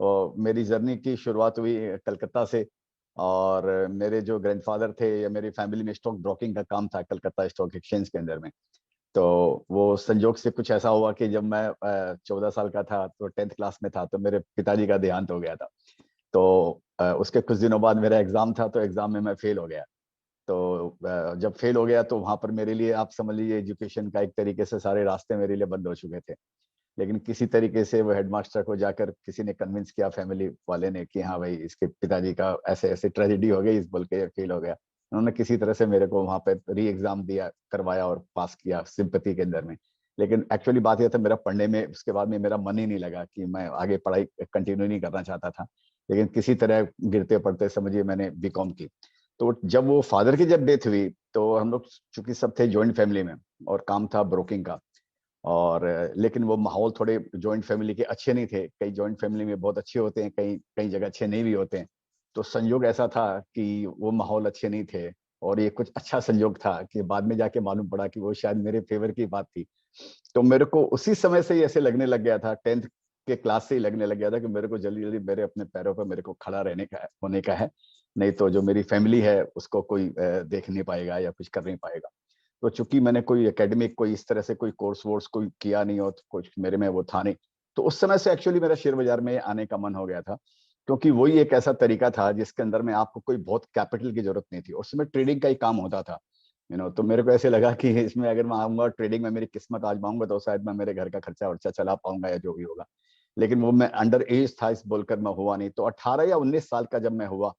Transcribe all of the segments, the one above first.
और मेरी जर्नी की शुरुआत हुई कलकत्ता से। और मेरे जो ग्रैंडफादर थे या मेरी फैमिली में स्टॉक ब्रोकिंग का काम था कलकत्ता स्टॉक एक्सचेंज के अंदर में। तो वो संजोग से कुछ ऐसा हुआ कि जब मैं 14 साल का था, तो 10th क्लास में था, तो मेरे पिताजी का देहांत हो गया था। तो उसके कुछ दिनों बाद मेरा एग्जाम था, तो एग्जाम में मैं फेल हो गया। तो जब फेल हो गया तो वहां पर मेरे लिए आप समझ लीजिए एजुकेशन का एक तरीके से सारे रास्ते मेरे लिए बंद हो चुके थे। लेकिन किसी तरीके से वो हेडमास्टर को जाकर किसी ने कन्विंस किया, फैमिली वाले ने, कि हाँ भाई इसके पिताजी का ऐसे ऐसे ट्रेजेडी हो गई, इस बोल के फेल हो गया। उन्होंने किसी तरह से मेरे को वहां पे री एग्जाम दिया, करवाया और पास किया सिंपैथी के अंदर में। लेकिन एक्चुअली बात यह था, मेरा पढ़ने में उसके बाद में मेरा मन ही नहीं लगा, कि मैं आगे पढ़ाई कंटिन्यू नहीं करना चाहता था। लेकिन किसी तरह गिरते पड़ते समझिए मैंने बीकॉम की। तो जब वो फादर की जब डेथ हुई, तो हम लोग चूंकि सब थे जॉइंट फैमिली में, और काम था ब्रोकिंग का। और लेकिन वो माहौल थोड़े जॉइंट फैमिली के अच्छे नहीं थे। कई जॉइंट फैमिली में बहुत अच्छे होते हैं, कई कई जगह अच्छे नहीं भी होते हैं। तो संयोग ऐसा था कि वो माहौल अच्छे नहीं थे। और ये कुछ अच्छा संयोग था कि बाद में जाके मालूम पड़ा कि वो शायद मेरे फेवर की बात थी। तो मेरे को उसी समय से ही ऐसे लगने लग गया था, 10th के क्लास से ही लगने लग गया था कि मेरे को जल्दी जल्दी मेरे अपने पैरों पर मेरे को खड़ा रहने का होने का है। नहीं तो जो मेरी फैमिली है उसको कोई देख नहीं पाएगा या कुछ कर नहीं पाएगा। तो चूंकि मैंने कोई एकेडमिक कोई इस तरह से कोई कोर्स वोर्स कोई किया नहीं, और कुछ मेरे में वो था नहीं। तो उस समय से एक्चुअली मेरा शेयर बाजार में आने का मन हो गया था। क्योंकि वही एक ऐसा तरीका था जिसके अंदर में आपको कोई बहुत कैपिटल की जरूरत नहीं थी, उस समय ट्रेडिंग का ही काम होता था। तो मेरे को ऐसे लगा कि इसमें अगर मैं आऊंगा ट्रेडिंग में मेरी किस्मत आजमाऊंगा, तो शायद मैं मेरे घर का खर्चा वर्चा चला पाऊंगा या जो भी होगा। लेकिन वो मैं अंडर एज था इस बोलकर मैं हुआ नहीं। तो 18 या 19 साल का जब मैं हुआ,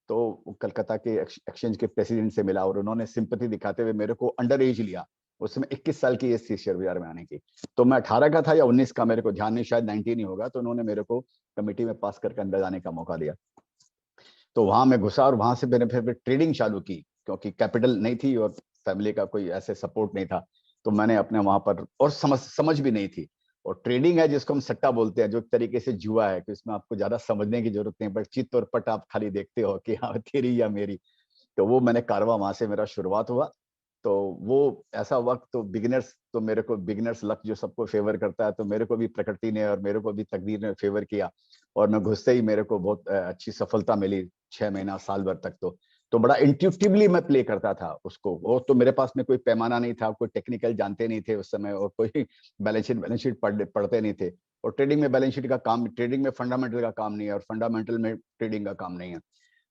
तो कलकत्ता के एक्सचेंज के प्रेसिडेंट से मिला, और उन्होंने सिंपैथी दिखाते हुए मेरे को अंडर एज लिया। उस समय 21 साल की एज थी शेयर बाजार में आने की। तो मैं 18 का था या 19 का, मेरे को ध्यान नहीं, शायद 19 ही होगा। तो उन्होंने मेरे को कमेटी में पास करके अंदर जाने का मौका दिया। तो वहां मैं घुसा, और वहां से मैंने फिर ट्रेडिंग चालू की, क्योंकि कैपिटल नहीं थी और फैमिली का कोई ऐसे सपोर्ट नहीं था। तो मैंने अपने वहां पर, और समझ समझ भी नहीं थी। और ट्रेडिंग है जिसको हम सट्टा बोलते हैं, जो एक तरीके से जुआ है, कि इसमें आपको ज्यादा समझने की जरूरत नहीं, बट चित्त और पट आप खाली देखते हो कि हाँ तेरी या मेरी। तो वो मैंने कारवा, वहां से मेरा शुरुआत हुआ। तो वो ऐसा वक्त, तो बिगिनर्स, तो मेरे को बिगिनर्स लक जो सबको फेवर करता है, तो मेरे को भी प्रकृति ने और मेरे को भी तकदीर ने फेवर किया। और मैं घुसते ही मेरे को बहुत अच्छी सफलता मिली, 6 महीना साल भर तक। तो बड़ा इंट्यूटिवली मैं प्ले करता था उसको। वो तो मेरे पास में कोई पैमाना नहीं था, कोई टेक्निकल जानते नहीं थे उस समय, और कोई बैलेंस शीट पढ़ते नहीं थे। और ट्रेडिंग में बैलेंस शीट का काम, ट्रेडिंग में फंडामेंटल का काम नहीं है, और फंडामेंटल में ट्रेडिंग का काम नहीं है।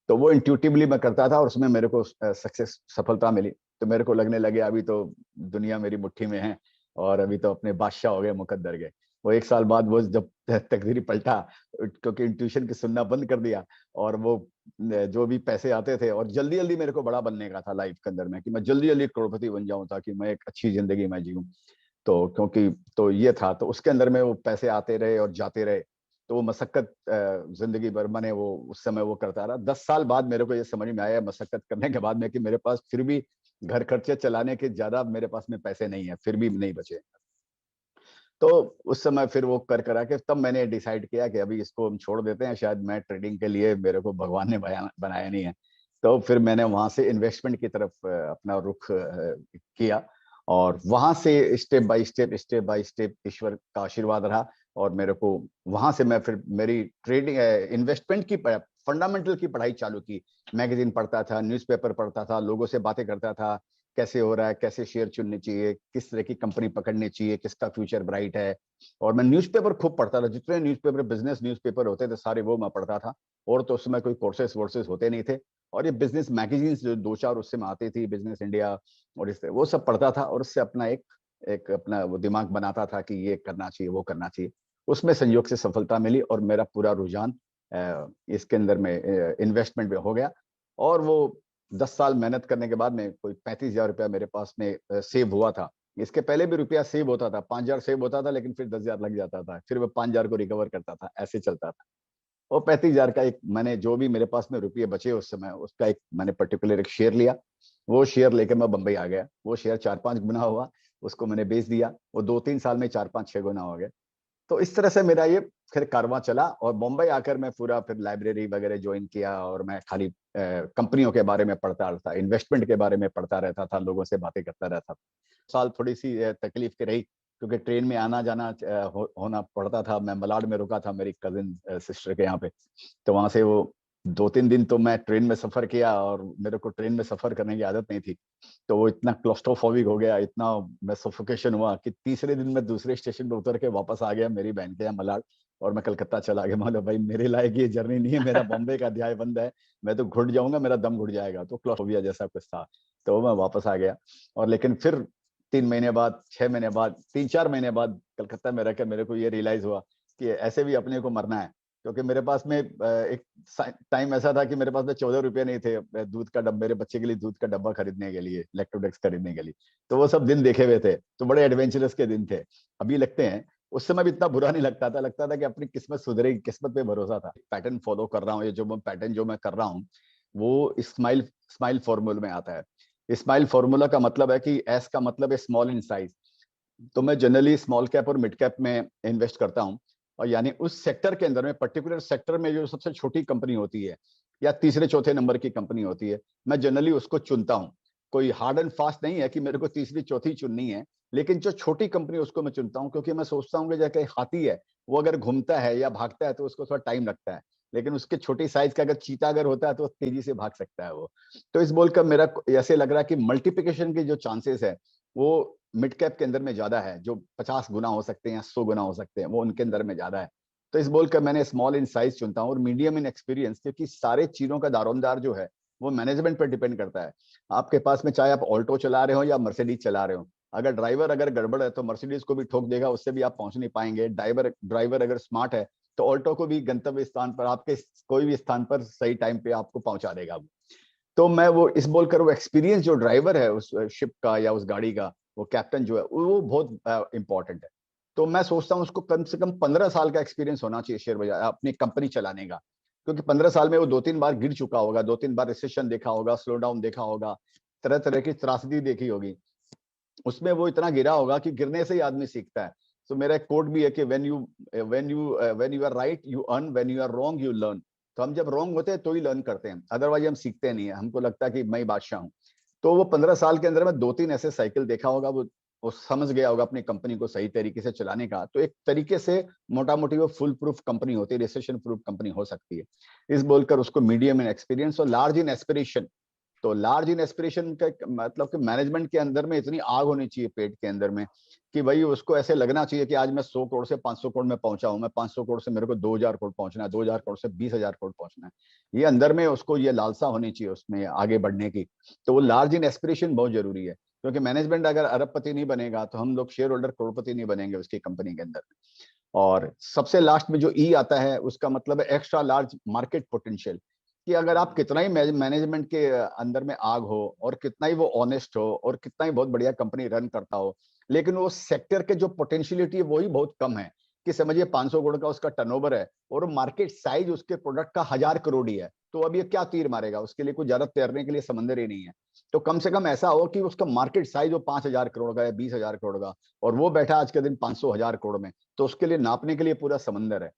तो वो इंट्यूटिवली मैं करता था, और उसमें मेरे को सक्सेस सफलता मिली। तो मेरे को लगने लगे अभी तो दुनिया मेरी मुट्ठी में है, और अभी तो अपने बादशाह हो गए, मुकद्दर गए। वो 1 साल बाद वो जब तकदीरी पलटा, क्योंकि इंट्यूशन की सुनना बंद कर दिया। और वो जो भी पैसे आते थे, और जल्दी जल्दी मेरे को बड़ा बनने का था लाइफ के अंदर में, कि मैं जल्दी जल्दी करोड़पति बन जाऊं, ताकि मैं एक अच्छी जिंदगी में जीऊं। तो क्योंकि तो ये था, तो उसके अंदर में वो पैसे आते रहे और जाते रहे। तो वो मशक्कत जिंदगी भर मैंने वो उस समय वो करता रहा। 10 साल बाद मेरे को ये समझ में आया, मशक्कत करने के बाद में, कि मेरे पास फिर भी घर खर्चे चलाने के ज्यादा मेरे पास में पैसे नहीं है, फिर भी नहीं बचे। तो उस समय फिर वो कर करा के तब मैंने डिसाइड किया कि अभी इसको हम छोड़ देते हैं, शायद मैं ट्रेडिंग के लिए मेरे को भगवान ने बनाया नहीं है। तो फिर मैंने वहां से इन्वेस्टमेंट की तरफ अपना रुख किया। और वहां से स्टेप बाय स्टेप ईश्वर का आशीर्वाद रहा। और मेरे को वहां से मैं फिर मेरी ट्रेडिंग इन्वेस्टमेंट की फंडामेंटल की पढ़ाई चालू की। मैगजीन पढ़ता था, न्यूज़पेपर पढ़ता था, लोगों से बातें करता था, कैसे हो रहा है, कैसे शेयर चुननी चाहिए, किस तरह की कंपनी पकड़नी चाहिए, किसका फ्यूचर ब्राइट है। और मैं न्यूज़पेपर खूब पढ़ता था, जितने न्यूज़पेपर बिजनेस न्यूज़पेपर होते थे सारे वो मैं पढ़ता था। और तो उसमें कोई कोर्सेस वोर्सेस होते नहीं थे। और ये बिजनेस मैगजीन जो 2 4 उससे में आती थी, बिजनेस इंडिया और इस तरह, वो सब पढ़ता था। और उससे अपना एक एक अपना वो दिमाग बनाता था कि ये करना चाहिए, वो करना चाहिए। उसमें संयोग से सफलता मिली, और मेरा पूरा रुझान इसके अंदर में इन्वेस्टमेंट में हो गया। और वो 10 साल मेहनत करने के बाद में कोई 35,000 रुपया मेरे पास में सेव हुआ था। इसके पहले भी रुपया सेव होता था, 5,000 सेव होता था, लेकिन फिर 10,000 लग जाता था, फिर मैं 5,000 को रिकवर करता था, ऐसे चलता था। और 35,000 का एक मैंने, जो भी मेरे पास में रुपये बचे उस समय, उसका एक मैंने पर्टिकुलर एक शेयर लिया। वो शेयर लेकर मैं बंबई आ गया। वो शेयर 4 5 गुना हुआ, उसको मैंने बेच दिया। वो 2 3 साल में 4 5 6 गुना हो गया। तो इस तरह से मेरा ये फिर कारवां चला। और बॉम्बे आकर मैं पूरा फिर लाइब्रेरी वगैरह ज्वाइन किया, और मैं खाली कंपनियों के बारे में पढ़ता रहता, इन्वेस्टमेंट के बारे में पढ़ता रहता था, लोगों से बातें करता रहता था। साल थोड़ी सी तकलीफ की रही, क्योंकि ट्रेन में आना जाना होना पड़ता था। मैं मलाड में रुका था मेरी कजिन सिस्टर के यहाँ पे, तो वहां से वो 2-3 दिन तो मैं ट्रेन में सफर किया, और मेरे को ट्रेन में सफर करने की आदत नहीं थी। तो वो इतना क्लोस्ट्रोफोबिक हो गया, इतना मैं सफोकेशन हुआ कि तीसरे दिन मैं दूसरे स्टेशन पे उतर के वापस आ गया मेरी बहन के यहाँ मलाड, और मैं कलकत्ता चला गया। मतलब भाई मेरे लायक ये जर्नी नहीं है, मेरा बॉम्बे का अध्याय बंद है, मैं तो घुट जाऊंगा, मेरा दम घुट जाएगा। तो क्लोस्ट्रोफोबिया जैसा कुछ था, तो मैं वापस आ गया। और लेकिन फिर 3 महीने बाद, 6 महीने बाद, 3-4 महीने बाद कलकत्ता में रहकर मेरे को ये रियलाइज हुआ कि ऐसे भी अपने को मरना है। क्योंकि मेरे पास में एक टाइम ऐसा था कि मेरे पास में 14 रुपए नहीं थे दूध का डब्बा, मेरे बच्चे के लिए दूध का डब्बा खरीदने के लिए, इलेक्ट्रोडेक्स खरीदने के लिए। तो वो सब दिन देखे हुए थे, तो बड़े एडवेंचरस के दिन थे, अभी लगते हैं। उस समय भी इतना बुरा नहीं लगता था कि अपनी किस्मत सुधरेगी, किस्मत पे भरोसा था। पैटर्न फॉलो कर रहा हूँ, ये जो पैटर्न जो मैं कर रहा हूँ वो स्माइल स्माइल फॉर्मूला में आता है। स्माइल फॉर्मूला का मतलब है कि एस का मतलब है स्मॉल इन साइज। तो मैं जनरली स्मॉल कैप और मिड कैप में इन्वेस्ट करता हूं, और यानी उस सेक्टर के अंदर में, पर्टिकुलर सेक्टर में जो सबसे छोटी कंपनी होती है या तीसरे चौथे नंबर की कंपनी होती है, मैं जनरली उसको चुनता हूं। कोई हार्ड एंड फास्ट नहीं है कि मेरे को तीसरी चौथी चुननी है, लेकिन जो छोटी कंपनी उसको मैं चुनता हूं, क्योंकि मैं सोचता हूँ कि जैसे हाथी है, वो अगर घूमता है या भागता है तो उसको थोड़ा टाइम लगता है, लेकिन उसके छोटी साइज का अगर चीता अगर होता है तो तेजी से भाग सकता है वो। तो इस बोलकर मेरा ऐसे लग रहा है कि मल्टीप्लिकेशन के जो चांसेस है वो मिड कैप के अंदर में ज्यादा है, जो 50 गुना हो सकते हैं या 100 गुना हो सकते हैं, वो उनके अंदर में ज्यादा है। तो इस बोलकर मैंने स्मॉल इन साइज चुनता हूँ और मीडियम इन एक्सपीरियंस, क्योंकि सारे चीजों का दारोमदार जो है वो मैनेजमेंट पर डिपेंड करता है। आपके पास में चाहे आप ऑल्टो चला रहे हो या मर्सिडीज चला रहे हो, अगर ड्राइवर अगर गड़बड़ है तो मर्सिडीज को भी ठोक देगा, उससे भी आप पहुंच नहीं पाएंगे। ड्राइवर ड्राइवर अगर स्मार्ट है तो ऑल्टो को भी गंतव्य स्थान पर, आपके कोई भी स्थान पर सही टाइम पे आपको पहुंचा देगा। तो मैं वो इस बोलकर, वो एक्सपीरियंस जो ड्राइवर है उस शिप का या उस गाड़ी का, वो कैप्टन जो है वो बहुत इंपॉर्टेंट है। तो मैं सोचता हूँ उसको कम से कम 15 साल का एक्सपीरियंस होना चाहिए शेयर बाजार अपनी कंपनी चलाने का, क्योंकि 15 साल में वो 2-3 बार गिर चुका होगा, 2-3 बार रिसेशन देखा होगा, स्लो डाउन देखा होगा, तरह तरह की त्रासदी देखी होगी। उसमें वो इतना गिरा होगा कि गिरने से ही आदमी सीखता है। तो मेरा एक कोट भी है कि when you are right you earn, when you are wrong you learn. तो हम जब रॉन्ग होते हैं तो ही लर्न करते हैं, अदरवाइज हम सीखते नहीं है, हमको लगता है कि मैं ही बादशाह हूँ। तो वो 15 साल के अंदर में 2-3 ऐसे साइकिल देखा होगा, वो समझ गया होगा अपनी कंपनी को सही तरीके से चलाने का। तो एक तरीके से मोटा मोटी वो फुल प्रूफ कंपनी होती है, रिसेशन प्रूफ कंपनी हो सकती है। इस बोलकर उसको मीडियम इन एक्सपीरियंस और लार्ज इन एस्पिरेशन। तो लार्ज इन एस्पिरेशन का मतलब कि मैनेजमेंट के अंदर में इतनी आग होनी चाहिए पेट के अंदर में, कि भाई उसको ऐसे लगना चाहिए कि आज मैं 100 करोड़ से 500 करोड़ में पहुंचा हूं, मैं 500 करोड़ से मेरे को 2000 करोड़ पहुंचना है, 2000 करोड़ से 20,000 करोड़ पहुंचना है। ये अंदर में उसको ये लालसा होनी चाहिए उसमें आगे बढ़ने की। तो वो लार्ज इन एस्पिरेशन बहुत जरूरी है, क्योंकि मैनेजमेंट अगर अरबपति नहीं बनेगा तो हम लोग शेयर होल्डर करोड़पति नहीं बनेंगे उसकी कंपनी के अंदर। और सबसे लास्ट में जो ई आता है उसका मतलब है एक्स्ट्रा लार्ज मार्केट पोटेंशियल, कि अगर आप कितना ही मैनेजमेंट के अंदर में आग हो और कितना ही वो ऑनेस्ट हो और कितना ही बहुत बढ़िया कंपनी रन करता हो, लेकिन वो सेक्टर के जो पोटेंशियलिटी है वही बहुत कम है। कि समझिए 500 करोड़ का उसका टर्नओवर है और मार्केट साइज उसके प्रोडक्ट का 1,000 करोड़ ही है, तो अब ये क्या तीर मारेगा, उसके लिए कुछ ज्यादा तैरने के लिए समंदर ही नहीं है। तो कम से कम ऐसा हो कि उसका मार्केट साइज हो 5,000 करोड़ का या 20,000 करोड़ का, और वो बैठा आज के दिन 500,000 करोड़ में, तो उसके लिए नापने के लिए पूरा समंदर है।